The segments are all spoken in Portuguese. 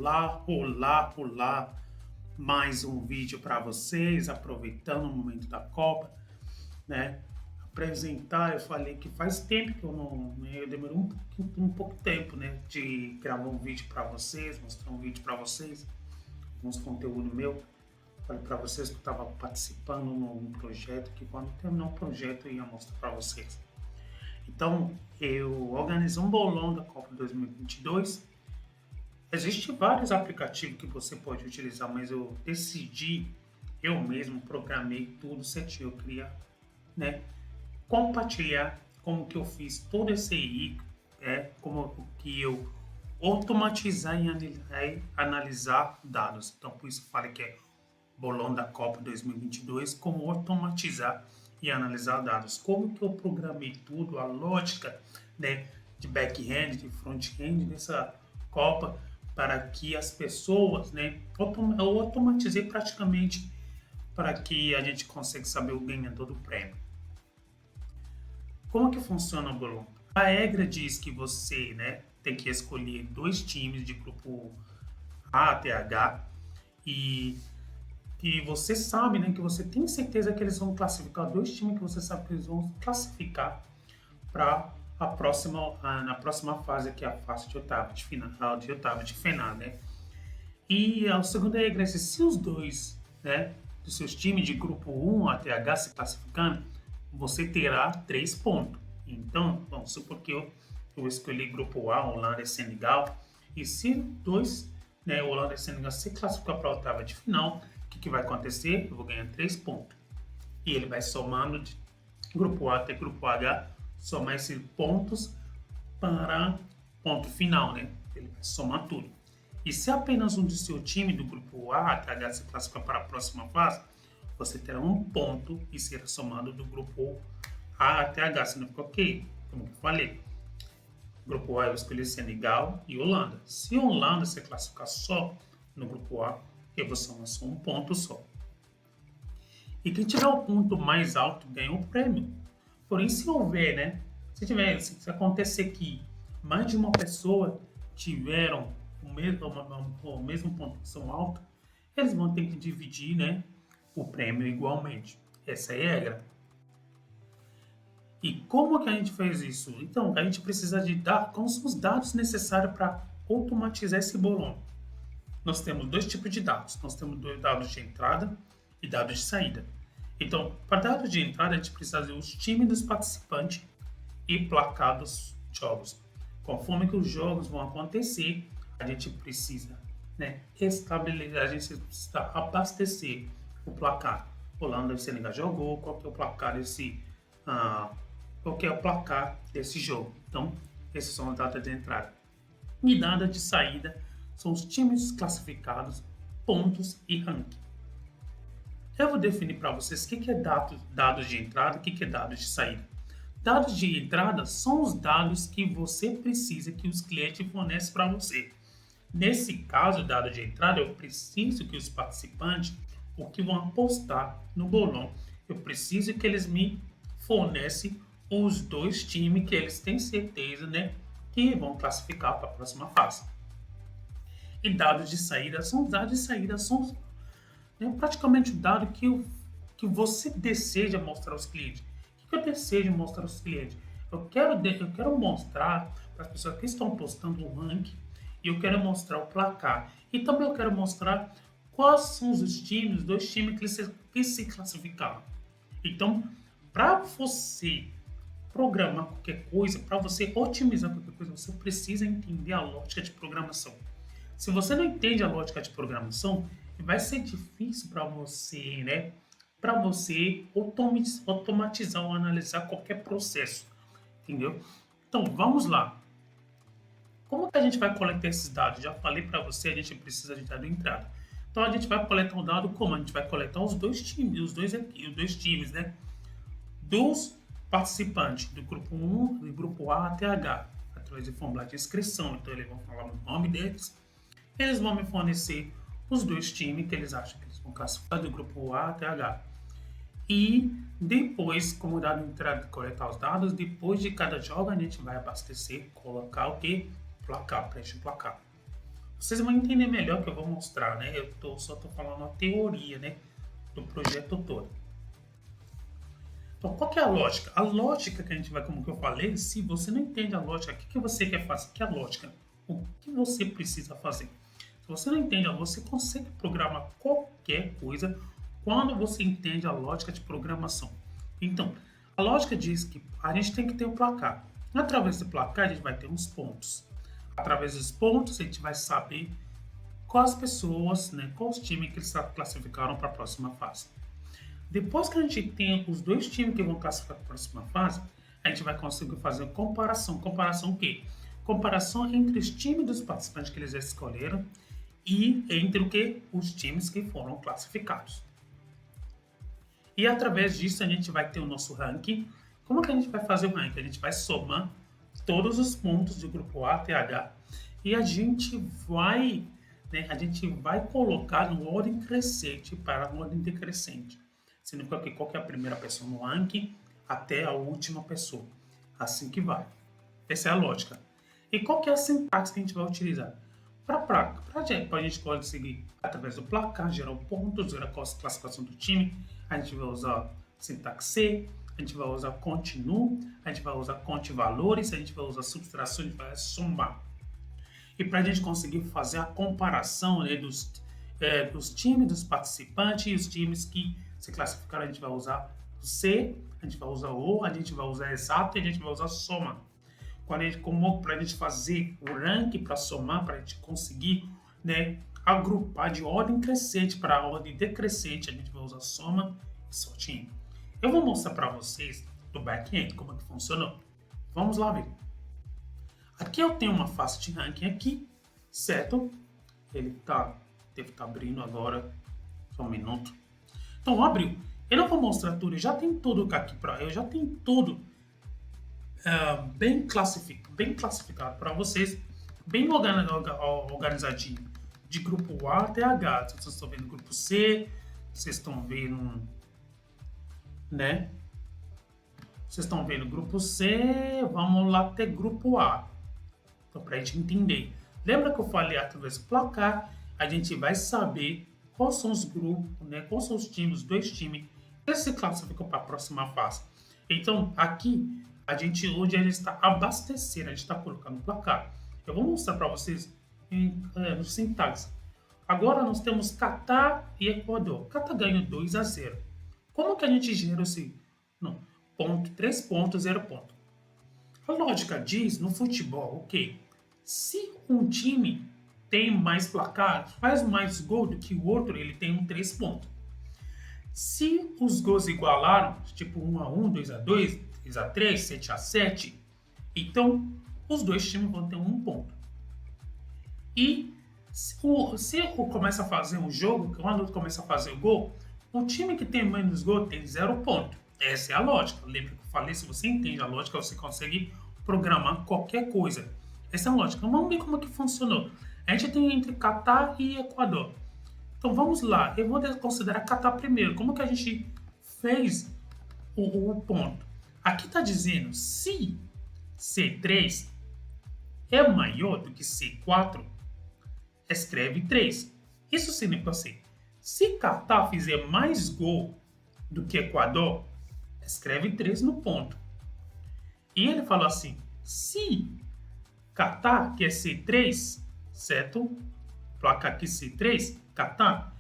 Olá, olá, olá! Mais um vídeo para vocês, aproveitando o momento da Copa, né? Apresentar, eu falei que faz tempo que eu não, né, eu demorei um pouco tempo, né, de gravar um vídeo para vocês, mostrar um vídeo para vocês, alguns conteúdo meu. Falei para vocês que eu estava participando num projeto que quando terminar o projeto eu ia mostrar para vocês. Então, eu organizei um bolão da Copa 2022. Existem vários aplicativos que você pode utilizar, mas eu decidi, eu mesmo programei tudo certinho. Eu queria, né, compartilhar como que eu fiz todo esse aí, como que eu automatizar e analisar dados. Então, por isso eu falei que é bolão da Copa 2022, como automatizar e analisar dados. Como que eu programei tudo, a lógica, né, de back-end, de front-end dessa Copa, para que as pessoas, né, eu automatizei praticamente para que a gente consiga saber o ganhador do prêmio. Como que funciona o bolão? A regra diz que você, né, tem que escolher dois times de grupo A até H e você sabe, né, que você tem certeza que eles vão classificar dois times que você sabe que eles vão classificar para na próxima fase, que é a fase de oitava de final, né? E a segunda regra é se os dois, né, dos seus times de grupo 1 até H se classificando, você terá 3 pontos. Então, vamos supor que eu escolhi grupo A, Holanda e Senegal, e se dois, né, Holanda e Senegal se classificar para a oitava de final, o que vai acontecer? Eu vou ganhar 3 pontos. E ele vai somando de grupo A até grupo H, somar esses pontos para ponto final, né? Ele vai somar tudo. E se apenas um do seu time do grupo A até H se classificar para a próxima fase, você terá um ponto e será somado do grupo A até H. Significa ok, como eu falei. Grupo A eu escolhi Senegal e Holanda. Se Holanda se classificar só no grupo A, eu vou somar só um ponto só. E quem tiver o ponto mais alto ganha o prêmio. Porém, se houver, né? Se acontecer que mais de uma pessoa tiveram o mesmo pontuação alta, eles vão ter que dividir, né, o prêmio igualmente. Essa é a regra. E como que a gente fez isso? Então, a gente precisa de quais são os dados necessários para automatizar esse bolão. Nós temos dois tipos de dados. Nós temos dois dados de entrada e dados de saída. Então, para dados de entrada, a gente precisa ver os times dos participantes e placar dos jogos. Conforme que os jogos vão acontecer, a gente precisa, né, estabelecer, a gente precisa abastecer o placar. Holanda e Senegal jogou, qual que é o placar desse jogo. Então, esses são as datas de entrada. E datas de saída são os times classificados, pontos e ranking. Eu vou definir para vocês o que é dados de entrada e o que é dados de saída. Dados de entrada são os dados que você precisa que os clientes fornecem para você. Nesse caso, dado de entrada, eu preciso que os participantes, o que vão apostar no bolão, eu preciso que eles me fornecem os dois times que eles têm certeza, né, que vão classificar para a próxima fase. E dados de saída são praticamente o dado que você deseja mostrar aos clientes. O que eu desejo mostrar aos clientes? Eu quero mostrar para as pessoas que estão postando o ranking e eu quero mostrar o placar. E também eu quero mostrar quais são os dois times que se classificaram. Então, para você programar qualquer coisa, para você otimizar qualquer coisa, você precisa entender a lógica de programação. Se você não entende a lógica de programação, vai ser difícil para você, né? Para você automatizar ou analisar qualquer processo, entendeu? Então, vamos lá. Como que a gente vai coletar esses dados? Já falei para você, a gente precisa de dado de entrada. Então, a gente vai coletar o dado como? A gente vai coletar os dois times, né? Dos participantes do grupo 1, do grupo A até H, através de formulário de inscrição. Então, eles vão falar o nome deles. Eles vão me fornecer os dois times que eles acham que eles vão classificar do grupo A até H. E depois, como dado entrada, coletar os dados, depois de cada jogo a gente vai abastecer, colocar o que? Placar, preenche o placar. Vocês vão entender melhor que eu vou mostrar, né? Só tô falando a teoria, né? Do projeto todo. Então, qual que é a lógica? A lógica que a gente vai, como que eu falei, se você não entende a lógica, o que você quer fazer? Que é a lógica? O que você precisa fazer? Se você não entende, você consegue programar qualquer coisa quando você entende a lógica de programação. Então, a lógica diz que a gente tem que ter um placar. Através do placar, a gente vai ter uns pontos. Através dos pontos, a gente vai saber quais pessoas, né, quais times que eles classificaram para a próxima fase. Depois que a gente tem os dois times que vão classificar para a próxima fase, a gente vai conseguir fazer uma comparação. Comparação o quê? Comparação entre os times dos participantes que eles escolheram e entre o que? Os times que foram classificados. E através disso a gente vai ter o nosso ranking. Como que a gente vai fazer o ranking? A gente vai somar todos os pontos do grupo A até H e a gente vai colocar no ordem crescente para a ordem decrescente. Significa que qual que é a primeira pessoa no ranking até a última pessoa. Assim que vai. Essa é a lógica. E qual que é a sintaxe que a gente vai utilizar? Para a gente conseguir, através do placar, gerar pontos, gerar a classificação do time, a gente vai usar sintaxe C, a gente vai usar continue, a gente vai usar conte valores, a gente vai usar subtração, a gente vai somar. E para a gente conseguir fazer a comparação, né, dos times, dos participantes e os times que se classificaram, a gente vai usar C, a gente vai usar O, a gente vai usar exato e a gente vai usar soma. Para a gente fazer o ranking, para somar, para a gente conseguir, né, agrupar de ordem crescente para a ordem decrescente, a gente vai usar soma e sortinho. Eu vou mostrar para vocês do back-end como é que funcionou. Vamos lá ver. Aqui eu tenho uma face de ranking aqui, certo? Ele deve estar abrindo agora, só um minuto. Então abriu. Eu não vou mostrar tudo, já tem tudo aqui para eu, já tem tudo bem classificado para vocês, bem organizadinho, de grupo A até H. Vocês estão vendo grupo C, vocês estão vendo, né? Vocês estão vendo grupo C, vamos lá até grupo A. Então, para a gente entender. Lembra que eu falei através do placar, a gente vai saber quais são os grupos, né? Quais são os times, os dois times que se classificam para a próxima fase. Então, aqui, hoje a gente está abastecendo, a gente está colocando o placar. Eu vou mostrar para vocês no sintaxe. Agora nós temos Catar e Equador. Catar ganhou 2-0. Como que a gente gera esse ponto, 3 pontos, 0 ponto? A lógica diz no futebol, ok, se um time tem mais placar, faz mais gol do que o outro, ele tem 3 pontos. Se os gols igualaram, tipo 1-1, 2-2, 3-3, 7-7, então os dois times vão ter 1 ponto. E se começa a fazer um jogo, quando começa a fazer o gol, o time que tem menos gol tem 0 ponto. Essa é a lógica. Lembra que eu falei, se você entende a lógica, você consegue programar qualquer coisa. Essa é a lógica. Vamos ver como é que funcionou. A gente tem entre Catar e Equador. Então vamos lá. Eu vou considerar Catar primeiro. Como que a gente fez o ponto? Aqui está dizendo se C3 é maior do que C4, escreve 3. Isso significa assim, se Catar fizer mais gol do que Equador, escreve 3 no ponto. E ele falou assim, se Catar, que é C3, certo? Placa aqui C3, Catar,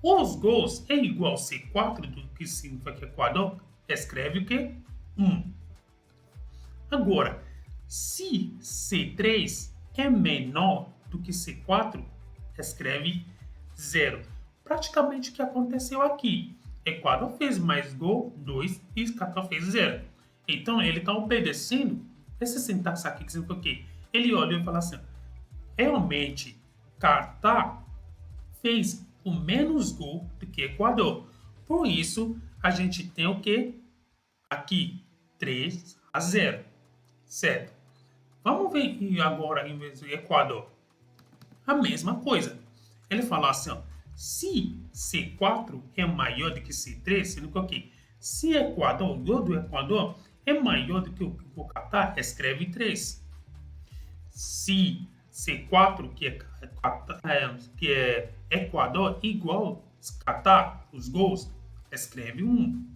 os gols é igual a C4, do que significa que Equador, escreve o quê? 1. Agora, se C3 é menor do que C4, escreve 0. Praticamente o que aconteceu aqui. Equador fez mais gol, 2, e Catar fez 0. Então ele está obedecendo esse sintaxe aqui, que significa o quê? Ele olha e fala assim, realmente, Catar fez o menos gol do que Equador. Por isso, a gente tem o quê? Aqui, 3-0. Certo? Vamos ver agora em vez do Equador. A mesma coisa. Ele fala assim, ó, se C4 é maior do que C3, significa o quê? Se Equador, o gol do Equador é maior do que o Catar, escreve 3. Se C4, que é Equador, igual Catar, os gols, escreve 1.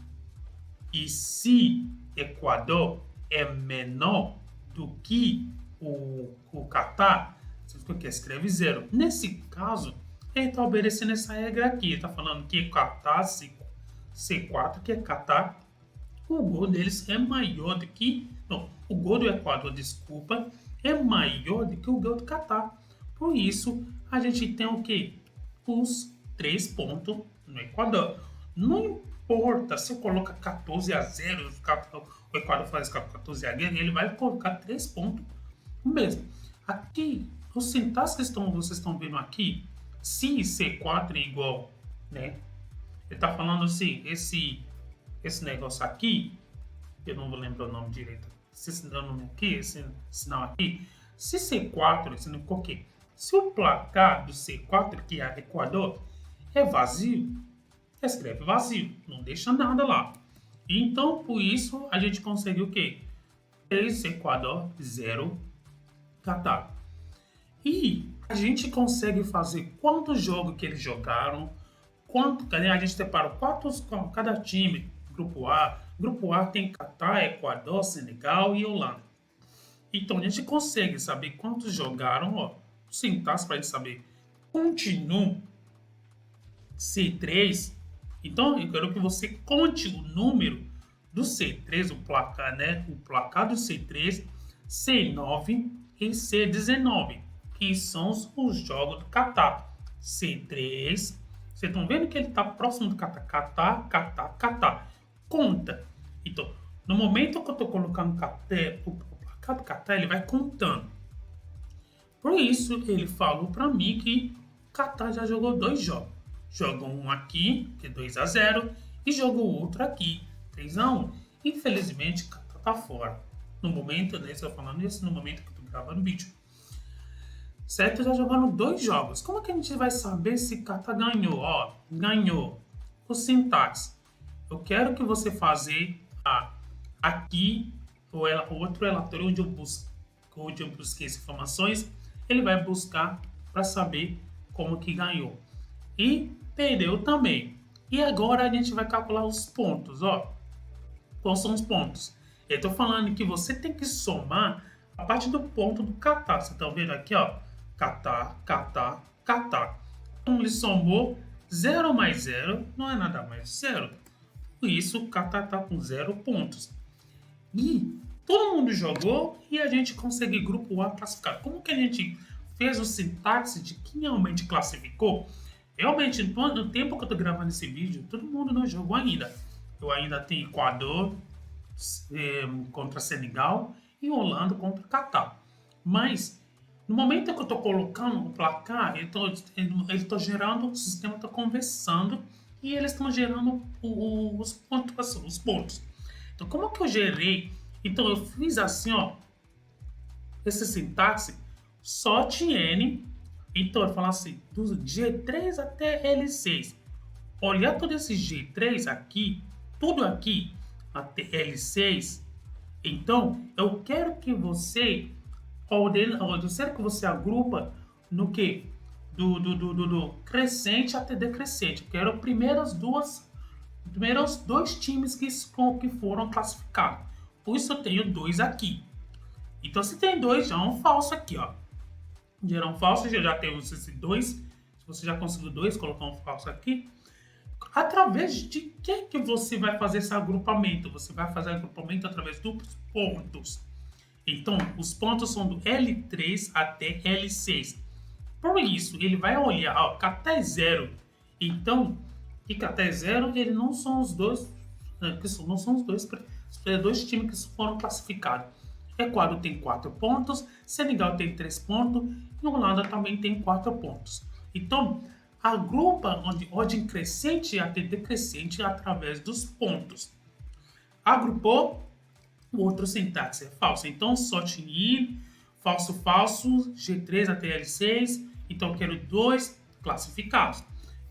E se Equador é menor do que o Catar, significa que escreve 0. Nesse caso, ele está obedecendo essa regra aqui. Ele está falando que Catar, C4, que é Catar, o gol deles é maior do que. Não, o gol do Equador, desculpa, é maior do que o gol do Catar. Por isso, a gente tem o quê? Os 3 pontos no Equador. Não importa se eu colocar 14-0, o Equador faz 14-0, ele vai colocar 3 pontos mesmo. Aqui, os centavos que vocês estão vendo aqui, se C4 é igual, né? Ele está falando assim, esse negócio aqui, eu não vou lembrar o nome direito, esse nome aqui, esse sinal aqui, se C4 significa o quê? Se o placar do C4, que é Equador, é vazio, escreve vazio, não deixa nada lá. Então, por isso, a gente consegue o quê? 3 Equador, 0 Catar. E a gente consegue fazer quantos jogos que eles jogaram, a gente separa cada time, grupo A. Grupo A tem Catar, Equador, Senegal e Holanda. Então a gente consegue saber quantos jogaram, ó, sintaxe para a gente saber. Continuo C3. Então eu quero que você conte o número do C3, o placar, né? O placar do C3, C9 e C19, que são os jogos do Catar. C3, vocês estão vendo que ele está próximo do Catar. Catar. Conta. Então, no momento que eu estou colocando o placar do Catar, ele vai contando. Por isso, ele falou para mim que o Catar já jogou 2 jogos. Jogou um aqui, que é 2-0, e jogou outro aqui, 3-1. Infelizmente, o Catar está fora. No momento, né, estou falando isso no momento que eu estou gravando o vídeo. Certo? Já jogando 2 jogos. Como que a gente vai saber se Catar ganhou? Ó, ganhou. O sintaxe. Eu quero que você fazer aqui o outro relatório onde eu busquei as informações. Ele vai buscar para saber como que ganhou. E perdeu também. E agora a gente vai calcular os pontos, ó. Quais são os pontos? Eu estou falando que você tem que somar a parte do ponto do Catar. Você está vendo aqui, ó. Catar. Então ele somou 0 mais 0, não é nada mais 0. Por isso o Catar está com 0 pontos. E todo mundo jogou e a gente consegue grupo A classificar. Como que a gente fez o sintaxe de quem realmente classificou? Realmente, no tempo que eu estou gravando esse vídeo, todo mundo não jogou ainda. Eu ainda tenho Equador contra Senegal e Holanda contra Catar. Mas, no momento que eu estou colocando o placar, ele está gerando, o sistema está conversando e eles estão gerando os pontos. Então, como que eu gerei? Então, eu fiz assim, ó, esse sintaxe, sorte N. Então, eu falo assim, do G3 até L6. Olhar todo esse G3 aqui, tudo aqui, até L6. Então, eu quero que você agrupa no que? Do crescente até decrescente. Eu quero primeiros 2 times que foram classificados. Por isso eu tenho 2 aqui. Então, se tem 2, já é um falso aqui, ó. Gerar um falso, já temos esses 2. Se você já conseguiu 2, colocar um falso aqui. Através de que você vai fazer esse agrupamento? Você vai fazer agrupamento através dos pontos. Então, os pontos são do L3 até L6. Por isso, ele vai olhar, ó, até 0. Então, e até 0, ele não são os dois, não são os dois times que foram classificados. Equador tem 4 pontos, Senegal tem 3 pontos e Holanda também tem 4 pontos. Então, agrupa de ordem crescente até decrescente através dos pontos. Agrupou, o outro sintaxe é falso. Então, sorte in, falso, G3 até L6. Então, eu quero 2 classificados.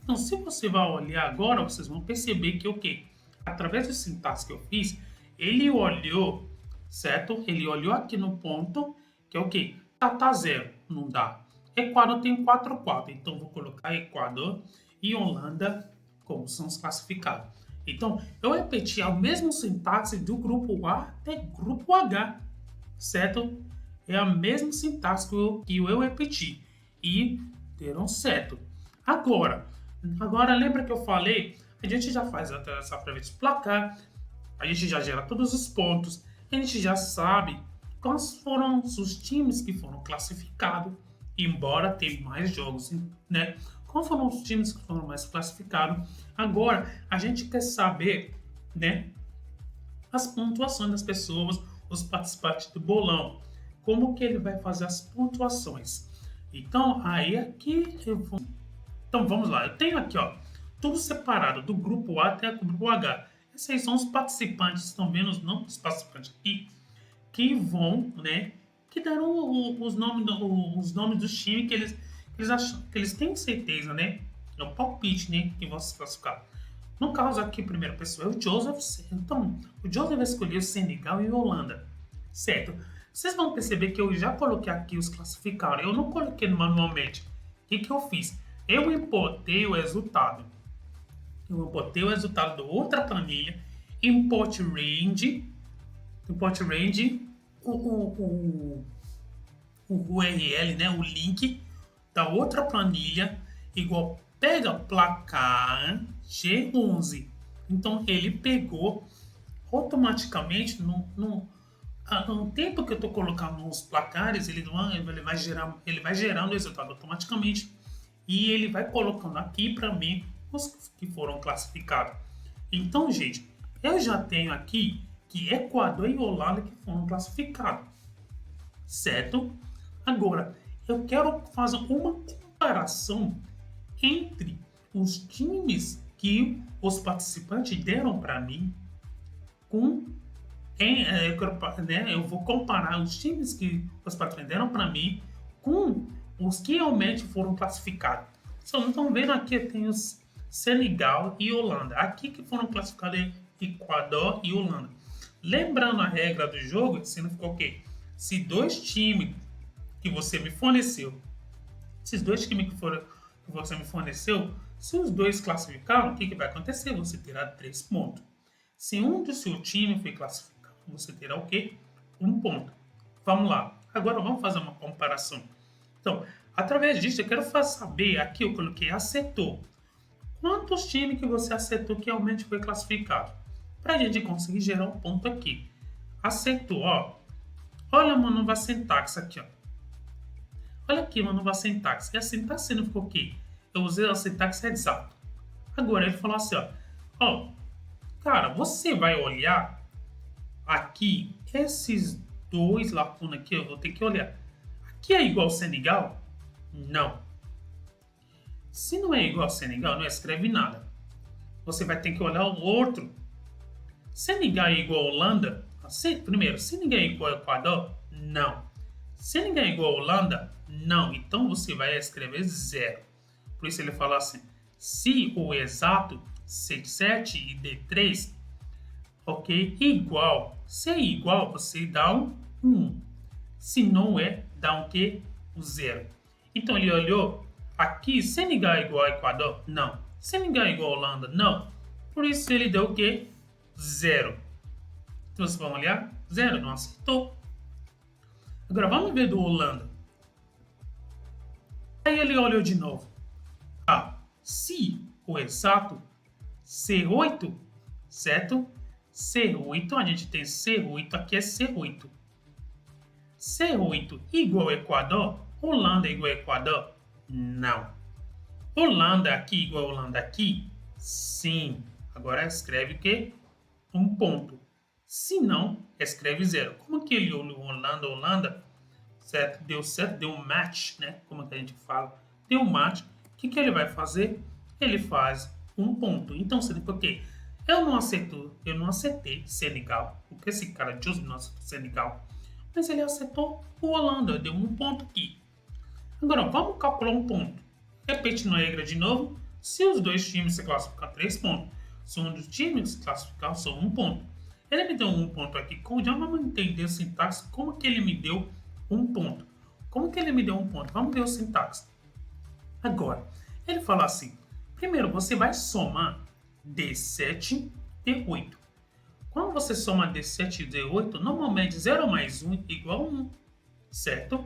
Então, se você vai olhar agora, vocês vão perceber que o quê? Através do sintaxe que eu fiz, ele olhou, certo? Ele olhou aqui no ponto, que é o quê? Catar 0. Não dá. Equador tem 4-4, então vou colocar Equador e Holanda como são os classificados. Então, eu repeti a mesma sintaxe do grupo A até grupo H, certo? É a mesma sintaxe que eu repeti e deram certo. Agora lembra que eu falei? A gente já faz essa previsão de placar, a gente já gera todos os pontos, a gente já sabe quais foram os times que foram classificados, embora tenha mais jogos, né? Quais foram os times que foram mais classificados? Agora, a gente quer saber, né, as pontuações das pessoas, os participantes do bolão. Como que ele vai fazer as pontuações? Então, aí aqui eu vou... Então, vamos lá. Eu tenho aqui, ó, tudo separado, do grupo A até o grupo H. Esses aí são os participantes, estão vendo os nomes dos participantes aqui, que vão, né, que deram os nomes dos times que eles acham, que eles têm certeza, né? É o palpite, né, que vão se classificar. No caso aqui, a primeira pessoa é o Joseph. Então, o Joseph escolheu Senegal e Holanda, certo? Vocês vão perceber que eu já coloquei aqui os classificados. Eu não coloquei manualmente. O que eu fiz? Eu importei o resultado. Eu importei o resultado da outra planilha, import range, o, o, o URL, né, o link da outra planilha, igual pega placar G11. Então ele pegou automaticamente no tempo que eu estou colocando nos placares, ele vai gerando o resultado automaticamente e ele vai colocando aqui para mim os que foram classificados. Então, gente, eu já tenho aqui que Equador e Holanda que foram classificados, certo? Agora, eu quero fazer uma comparação entre os times que os participantes deram para mim com eu vou comparar os times que os participantes deram para mim com os que realmente foram classificados. Vocês estão vendo aqui, tem os Senegal e Holanda. Aqui que foram classificados Equador e Holanda. Lembrando a regra do jogo, significou o quê? Se dois times que você me forneceu, esses dois times que você me forneceu, se os dois classificaram, o que vai acontecer? Você terá 3 pontos. Se um do seu time foi classificado, você terá o quê? 1 ponto. Vamos lá. Agora vamos fazer uma comparação. Então, através disso, eu quero saber, aqui eu coloquei acertou. Quantos times que você acertou que realmente foi classificado? Para a gente conseguir gerar um ponto aqui. Acertou, ó. Olha uma nova sintaxe aqui, ó. Olha aqui uma nova sintaxe. E a sintaxe significou o quê? Eu usei a sintaxe exato. Agora ele falou assim, ó. Cara, você vai olhar aqui, esses dois lacunas aqui, eu vou ter que olhar. Aqui é igual ao Senegal? Não. Se não é igual ao Senegal, não escreve nada. Você vai ter que olhar o outro. Senegal é igual a Holanda? Primeiro, Senegal é igual ao Equador? Não. Senegal é igual a Holanda? Não. Então você vai escrever 0. Por isso ele fala assim, se o exato C7 e D3, ok, igual. Se é igual, você dá um 1. Se não é, dá um quê? Um 0. Então ele olhou, aqui, Senegal é igual ao Equador? Não. Senegal é igual a Holanda? Não. Por isso ele deu o quê? 0. Então vocês vão olhar, 0, não acertou. Agora vamos ver do Holanda. Aí ele olhou de novo. Se o exato C8, certo? C8, a gente tem C8, aqui é C8. C8 igual ao Equador? Holanda é igual ao Equador? Não. Holanda aqui igual a Holanda aqui? Sim. Agora escreve o quê? 1 ponto. Se não, escreve 0. Como que ele olhou Holanda, certo? Deu um match, né? Como que a gente fala? Deu um match. O que ele vai fazer? Ele faz 1 ponto. Então, significa o quê? Eu não acertei Senegal, porque esse cara Joseph não acertou Senegal, mas ele acertou o Holanda, deu 1 ponto aqui. Agora, vamos calcular 1 ponto. Repetindo a regra de novo, se os dois times se classificar 3 pontos, se um dos times se classificar só 1 ponto. Ele me deu 1 ponto aqui, já vamos entender a sintaxe, como que ele me deu 1 ponto. Como que ele me deu um ponto? Vamos ver o sintaxe. Agora, ele fala assim, primeiro você vai somar D7 e 8. Quando você soma D7 e D8, normalmente 0 mais 1 igual a 1, certo?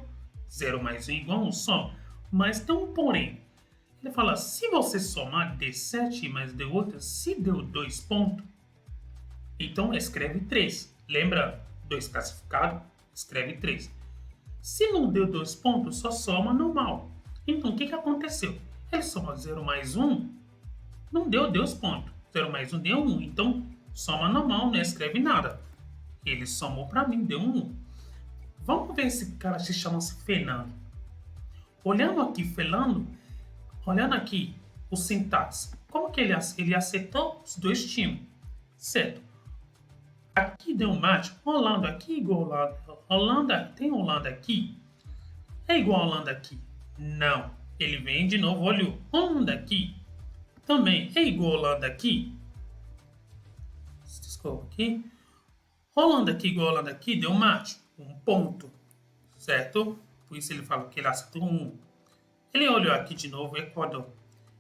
0 mais 1 igual a 1, soma. Mas tem um porém. Ele fala, se você somar D7 mais D8, se deu 2 pontos, então escreve 3. Lembra, 2 classificado, escreve 3. Se não deu 2 pontos, só soma normal. Então, o que aconteceu? Ele soma 0 mais 1, não deu 2 pontos. 0 mais 1 deu 1. Então, soma normal, não escreve nada. Ele somou para mim, deu 1. Vamos ver esse cara se chama Fernando. Olhando aqui, Fernando, olhando aqui o sintaxe, como que ele acertou os dois times? Certo. Aqui deu um match. Holanda aqui igual Holanda. Holanda, tem Holanda aqui? É igual a Holanda aqui? Não. Ele vem de novo, olha o Holanda aqui. Também é igual a Holanda aqui? Desculpa aqui. Holanda aqui igual a Holanda aqui deu match. Um ponto. Certo? Por isso ele fala que ele acertou um. Ele olhou aqui de novo, Equador.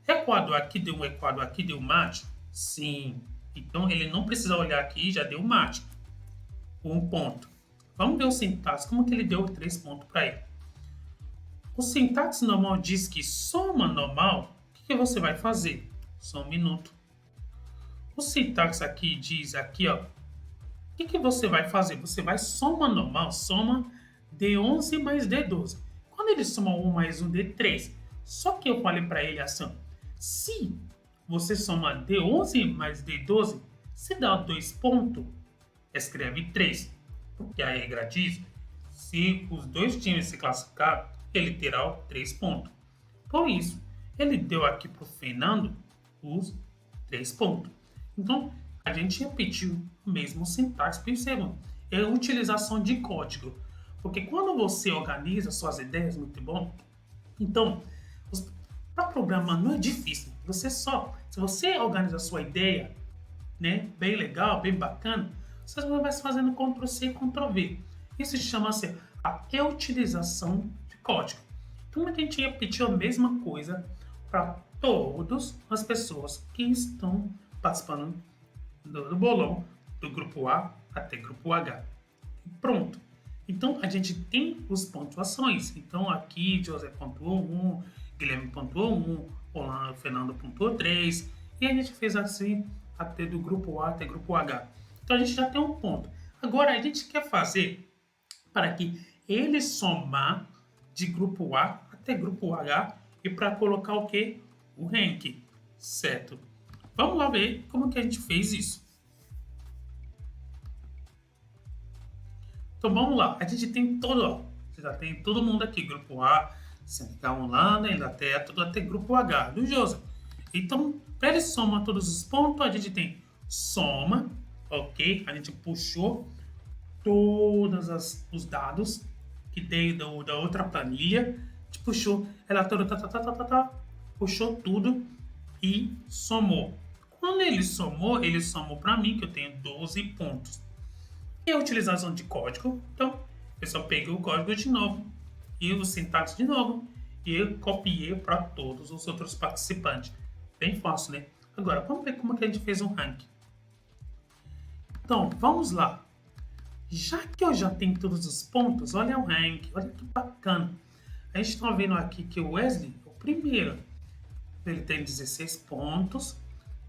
Equador aqui deu um Equador aqui deu match? Sim. Então ele não precisa olhar aqui, já deu match. Um ponto. Vamos ver o sintaxe, como que ele deu 3 pontos para ele. O sintaxe normal diz que soma normal, o que você vai fazer? Só um minuto. O sintaxe aqui diz aqui, ó, o que você vai fazer? Você vai soma normal, soma D11 mais D12. Quando ele soma 1 mais 1, D3. Só que eu falei para ele assim, se você soma D11 mais D12, se dá 2 pontos, escreve 3. Porque a regra diz, se os dois times se classificarem, ele terá 3 pontos. Por isso, ele deu aqui para o Fernando os 3 pontos. Então, a gente repetiu o mesmo sintaxe, percebam? É a utilização de código. Porque quando você organiza suas ideias, muito bom. Então, para programar não é difícil. Se você organiza a sua ideia, né, bem legal, bem bacana, você vai fazendo Ctrl+C e Ctrl+V. Isso chama-se a reutilização de código. Então, a gente repetiu a mesma coisa para todas as pessoas que estão participando do bolão, do grupo A até grupo H. Pronto. Então, a gente tem as pontuações. Então, aqui, José pontuou 1, Guilherme pontuou 1, Fernando pontuou 3, e a gente fez assim até do grupo A até grupo H. Então, a gente já tem um ponto. Agora, a gente quer fazer para que ele somar de grupo A até grupo H e para colocar o que? O ranking, certo? Vamos lá ver como que a gente fez isso. Então vamos lá, a gente tem já tem todo mundo aqui, grupo A, Senegal, Holanda, Inglaterra, tudo até grupo H, do José. Então, para ele somar todos os pontos, a gente tem soma, ok? A gente puxou todos os dados que tem da outra planilha, a gente puxou ela toda, puxou tudo e somou. Quando ele somou para mim, que eu tenho 12 pontos. E a utilização de código, então, eu só peguei o código de novo e o sintaxe de novo e eu copiei para todos os outros participantes. Bem fácil, né? Agora, vamos ver como que a gente fez um ranking. Então, vamos lá. Já que eu já tenho todos os pontos, olha o ranking, olha que bacana. A gente está vendo aqui que o Wesley é o primeiro. Ele tem 16 pontos.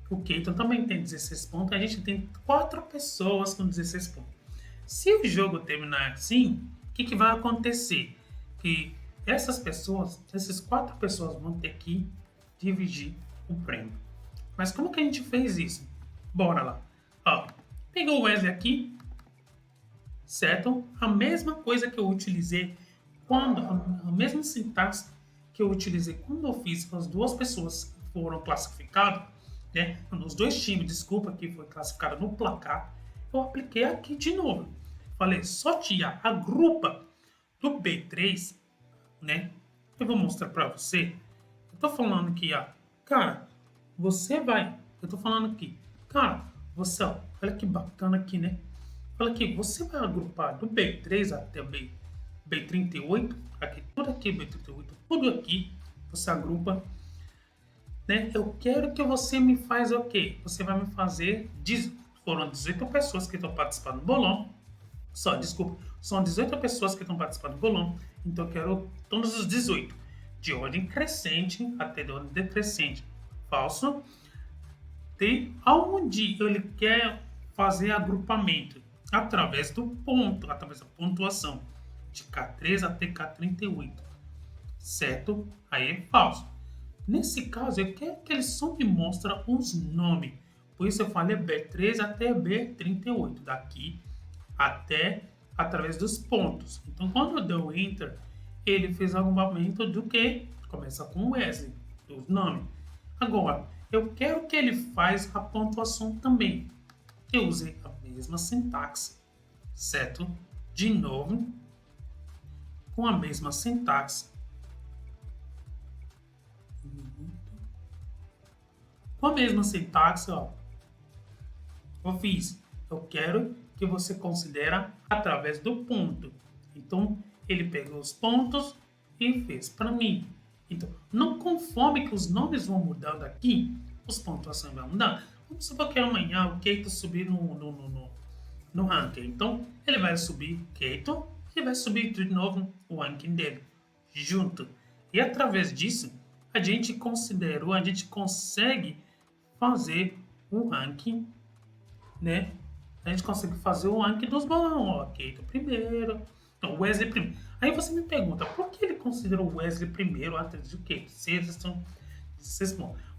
O Keaton também tem 16 pontos. A gente tem 4 pessoas com 16 pontos. Se o jogo terminar assim, o que vai acontecer? Que essas 4 pessoas vão ter que dividir o prêmio. Mas como que a gente fez isso? Bora lá. Ó, pegou o Wesley aqui, certo? A mesma coisa que eu utilizei a mesma sintaxe que eu utilizei quando eu fiz as 2 pessoas que foram classificadas, né? Os 2 times, desculpa, que foi classificado no placar, eu apliquei aqui de novo. Falei, só tinha a grupa do B3, né? Eu vou mostrar para você. Eu tô falando aqui, ó, cara, eu tô falando aqui, cara, você, ó, olha que bacana aqui, né? Olha aqui, você vai agrupar do B3 até o B38, aqui B38, tudo aqui, você agrupa, né? Eu quero que você me faz o quê? Você vai me fazer, foram 18 pessoas que estão participando do bolão, desculpa, são 18 pessoas que estão participando do bolão, então eu quero todos os 18, de ordem crescente até de ordem decrescente, falso, tem aonde ele quer fazer agrupamento através do ponto, através da pontuação de K3 até K38, certo? Aí é falso. Nesse caso, eu quero que ele só me mostre os nomes. Por isso eu falei B3 até B38, daqui até através dos pontos. Então, quando eu dou Enter, ele fez agrupamento do que? Começa com Wesley, os nomes. Agora, eu quero que ele faz a pontuação também. Eu usei a mesma sintaxe, certo? De novo, com a mesma sintaxe. Com a mesma sintaxe, ó. Eu fiz. Eu quero que você considere através do ponto. Então, ele pegou os pontos e fez para mim. Então, não conforme que os nomes vão mudando aqui, as pontuações vão mudar. Vamos supor que amanhã o Keito subir no ranking. Então, ele vai subir Keito e vai subir de novo o ranking dele, junto. E através disso, a gente consegue fazer o ranking, né? A gente consegue fazer o ranking dos balões. Ó, Keito primeiro, o Wesley primeiro. Aí você me pergunta, por que ele considerou o Wesley primeiro antes do Keito?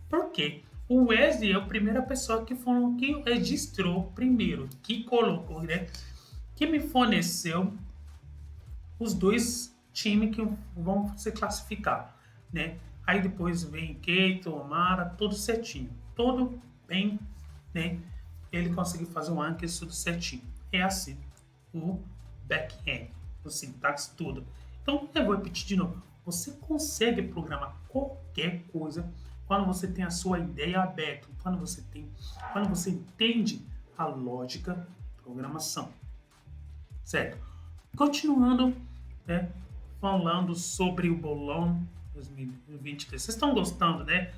Por quê? O Wesley é a primeira pessoa que registrou primeiro, que colocou, né? Que me forneceu os dois times que vão se classificar, né? Aí depois vem Keito, Omara, tudo certinho, tudo bem, né? Ele conseguiu fazer um ranking tudo certinho. É assim o back-end, o sintaxe, tudo. Então, eu vou repetir de novo. Você consegue programar qualquer coisa quando você tem a sua ideia aberta, quando você entende a lógica da programação. Certo? Continuando, né, falando sobre o bolão 2023. Vocês estão gostando, né?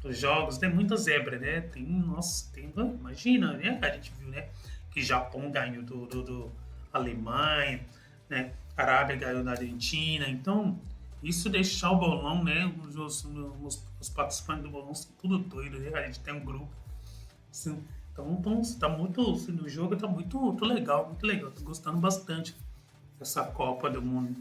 Dos jogos, tem muita zebra, né? Imagina, né? A gente viu, né? Que Japão ganhou do Alemanha, né? Arábia ganhou da Argentina. Então, isso deixar o bolão, né? Os participantes do bolão são tudo doido, né? A gente tem um grupo. Assim, então tá muito, assim, o jogo tá muito legal, muito legal. Tô gostando bastante dessa Copa do Mundo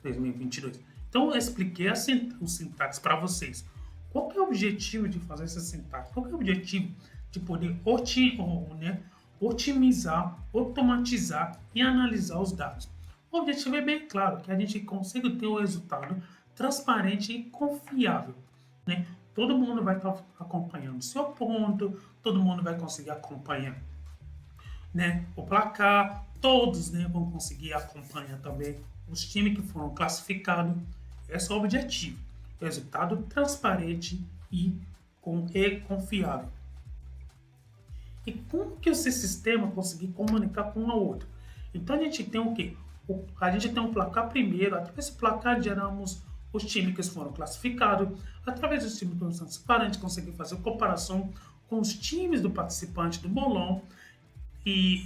2022. Então, eu expliquei o sintaxe para vocês. Qual que é o objetivo de fazer essa sintaxe? Qual que é o objetivo de poder otimizar, automatizar e analisar os dados? O objetivo é bem claro, que a gente consiga ter um resultado transparente e confiável, né? Todo mundo vai estar acompanhando o seu ponto, todo mundo vai conseguir acompanhar, né, o placar, todos, né, vão conseguir acompanhar também os times que foram classificados. Esse é o objetivo. Resultado transparente e confiável. E como que esse sistema conseguir comunicar com um ao outro? Então a gente tem o quê? A gente tem um placar primeiro, através desse placar geramos os times que foram classificados, através dos times que foram participados, a gente consegue fazer comparação com os times do participante do bolão, e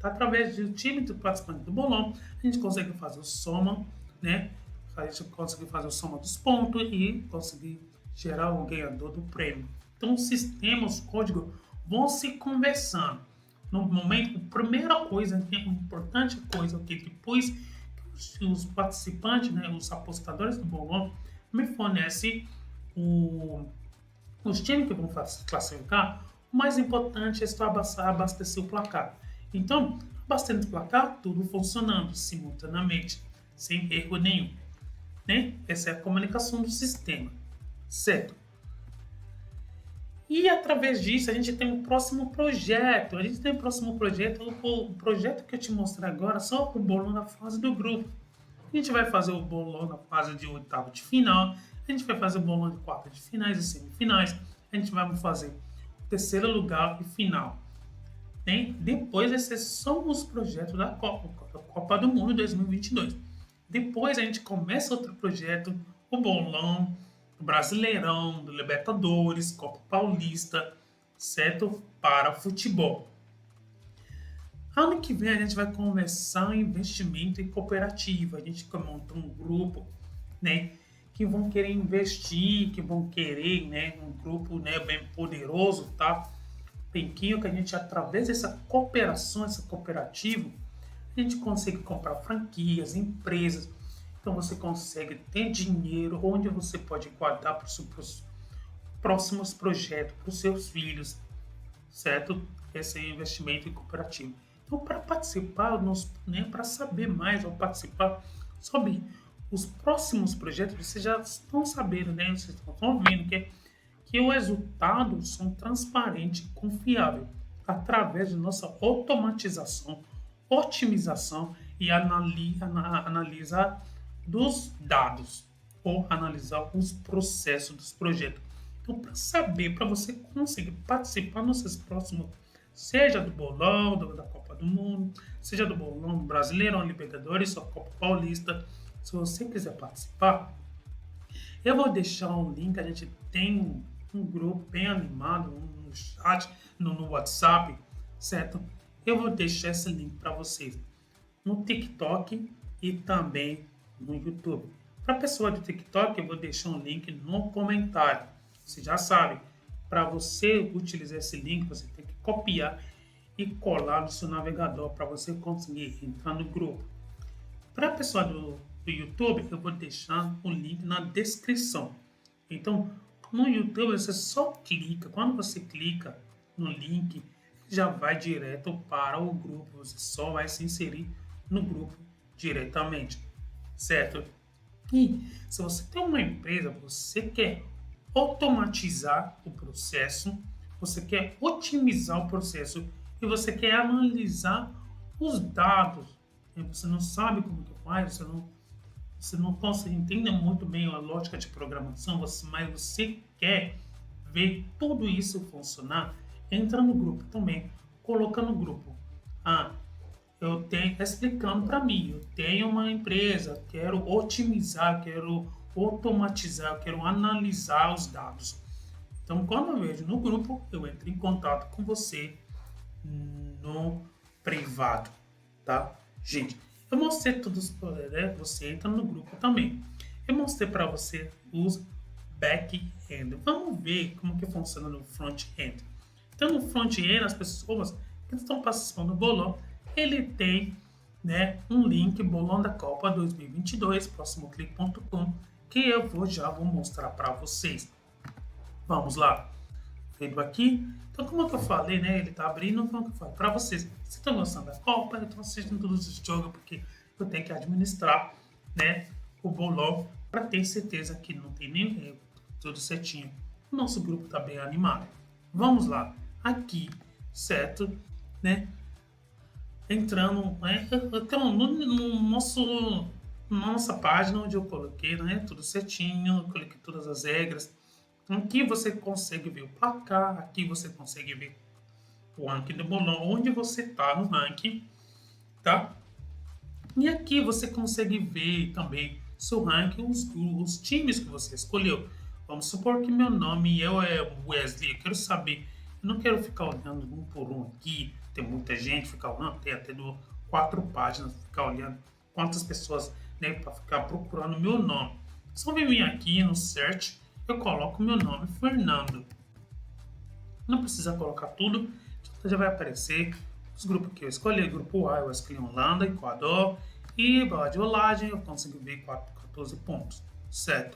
através do time do participante do bolão, a gente consegue fazer o soma, né? A gente consegue fazer o soma dos pontos e conseguir gerar o ganhador do prêmio. Então, os sistemas, os códigos vão se conversando. No momento, a primeira coisa, a importante coisa, que depois que os participantes, né, os apostadores do bolão, me fornecem os times que vão classificar, o mais importante é abastecer o placar. Então, abastecendo o placar, tudo funcionando simultaneamente, sem erro nenhum, né? Essa é a comunicação do sistema, certo? E através disso a gente tem um próximo projeto. O projeto que eu te mostrei agora, só o bolão na fase do grupo. A gente vai fazer o bolão na fase de oitavo de final, a gente vai fazer o bolão de quarta de finais e semifinais, a gente vai fazer o terceiro lugar e final. né? Depois, esses são os projetos da Copa do Mundo 2022. Depois, a gente começa outro projeto, o Bolão, o Brasileirão, do Libertadores, Copa Paulista, certo? Para futebol. Ano que vem a gente vai começar investimento em cooperativa. A gente monta um grupo, né, que vão querer investir, que vão querer, né, um grupo, né, bem poderoso, tá? Penquinho que a gente através dessa cooperação, essa cooperativa, a gente consegue comprar franquias, empresas. Então você consegue ter dinheiro onde você pode guardar para os próximos projetos, para os seus filhos, certo? Esse é investimento em cooperativo. Então, para participar, né, para saber mais ou participar sobre os próximos projetos, vocês já estão sabendo, né? Vocês estão vendo que os resultados são transparentes e confiáveis através de nossa automatização, otimização e analisa dos dados ou analisar os processos dos projetos. Então, para saber, para você conseguir participar nos próximos, seja do bolão, da Copa do Mundo, seja do bolão brasileiro, Libertadores, ou Copa Paulista, se você quiser participar, eu vou deixar um link. A gente tem um grupo bem animado no chat, no WhatsApp, certo? Eu vou deixar esse link para vocês no TikTok e também no YouTube. Para a pessoa do TikTok, eu vou deixar um link no comentário. Você já sabe, para você utilizar esse link, você tem que copiar e colar no seu navegador para você conseguir entrar no grupo. Para a pessoa do YouTube, eu vou deixar o link na descrição. Então, no YouTube, você só clica. Quando você clica no link, já vai direto para o grupo. Você só vai se inserir no grupo diretamente, certo? E se você tem uma empresa, você quer automatizar o processo, você quer otimizar o processo e você quer analisar os dados, e você não sabe como que faz, você não consegue entender muito bem a lógica de programação, mas você quer ver tudo isso funcionar, entra no grupo também, coloca no grupo. Ah, eu tenho explicando para mim, eu tenho uma empresa, quero otimizar, quero automatizar, quero analisar os dados. Então, quando eu vejo no grupo, eu entro em contato com você no privado, tá? Gente, eu mostrei tudo, né? Você entra no grupo também. Eu mostrei para você os back-end. Vamos ver como que funciona no front-end. Então, no front-end, as pessoas que estão participando do bolão, ele tem, né, um link bolão da Copa 2022, próximoclick.com, que já vou mostrar para vocês. Vamos lá. Feito aqui. Então, como que eu falei, né? Ele tá abrindo, como que eu falo para vocês. Se estão gostando da Copa, eu estou assistindo todos os jogos, porque eu tenho que administrar, né, o bolão para ter certeza que não tem nenhum erro, tudo certinho. O nosso grupo está bem animado. Vamos lá. Aqui, certo? Né? Entrando, né? Então, na nossa página onde eu coloquei, né? Tudo certinho, eu coloquei todas as regras. Aqui você consegue ver o placar, aqui você consegue ver o ranking do bolão, onde você está no ranking, tá? E aqui você consegue ver também seu ranking, os times que você escolheu. Vamos supor que meu nome é Wesley, eu quero saber, eu não quero ficar olhando um por um aqui, tem muita gente, ficar olhando, tem até 4 páginas, ficar olhando quantas pessoas, né, para ficar procurando o meu nome. Só vir aqui no search, eu coloco meu nome, Fernando. Não precisa colocar tudo, já vai aparecer os grupos que eu escolhi. Grupo A, eu escolhi Holanda, Equador e Boa de Rolagem, eu consigo ver 14 pontos, certo?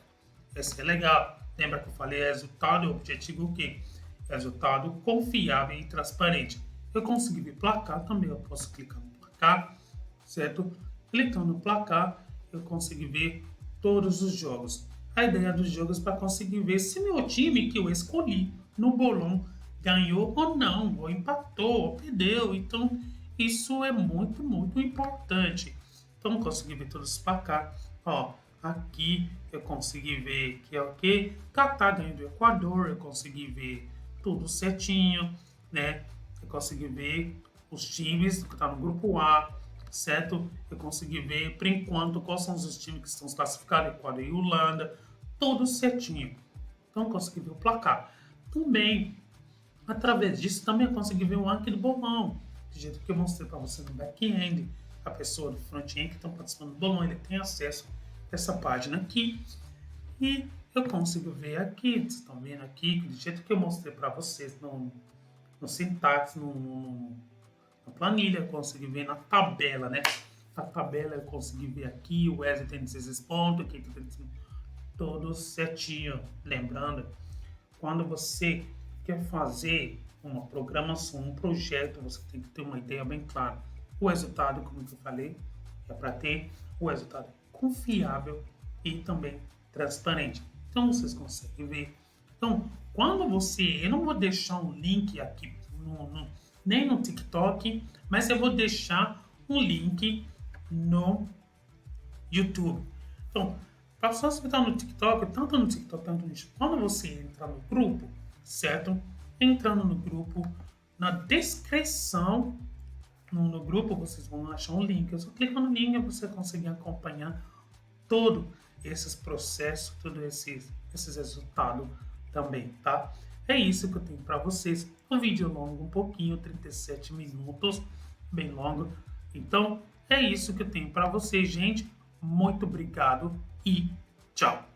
Esse é legal. Lembra que eu falei resultado, objetivo o quê? Resultado confiável e transparente. Eu consegui ver placar também, eu posso clicar no placar, certo? Clicando no placar, eu consigo ver todos os jogos. A ideia dos jogos é para conseguir ver se meu time que eu escolhi no bolão ganhou ou não, ou empatou, ou perdeu. Então, isso é muito, muito importante. Então, consegui ver todos os placar. Ó, aqui eu consegui ver que é o que? Catar ganhou do Equador, eu consegui ver tudo certinho, né? Eu consegui ver os times que estão no grupo A, certo? Eu consegui ver, por enquanto, quais são os times que estão classificados, Equador e Holanda, tudo certinho. Então, eu consegui ver o placar. Também, através disso, também eu consegui ver o ranking do bolão. Do jeito que eu mostrei para você no back-end, a pessoa do front-end que está participando do bolão, ele tem acesso a essa página aqui. E eu consigo ver aqui, vocês estão vendo aqui, do jeito que eu mostrei para vocês no sintaxe, na planilha, eu consegui ver na tabela, né? Na tabela eu consegui ver aqui, o Wesley tem 16 pontos, aqui tem todos certinho. Lembrando, quando você quer fazer uma programação, um projeto, você tem que ter uma ideia bem clara. O resultado, como eu falei, é para ter o resultado confiável e também transparente. Então vocês conseguem ver. Então, quando você, eu não vou deixar um link aqui nem no TikTok, mas eu vou deixar um link no YouTube. Então, para você que está no TikTok, tanto no TikTok quanto no YouTube, quando você entrar no grupo, certo? Entrando no grupo, na descrição no grupo vocês vão achar um link. Eu só clico no link e você consegue acompanhar todos esses processos, todos esses resultados também, tá? É isso que eu tenho para vocês. Um vídeo longo, um pouquinho, 37 minutos, bem longo. Então, é isso que eu tenho para vocês, gente. Muito obrigado e tchau!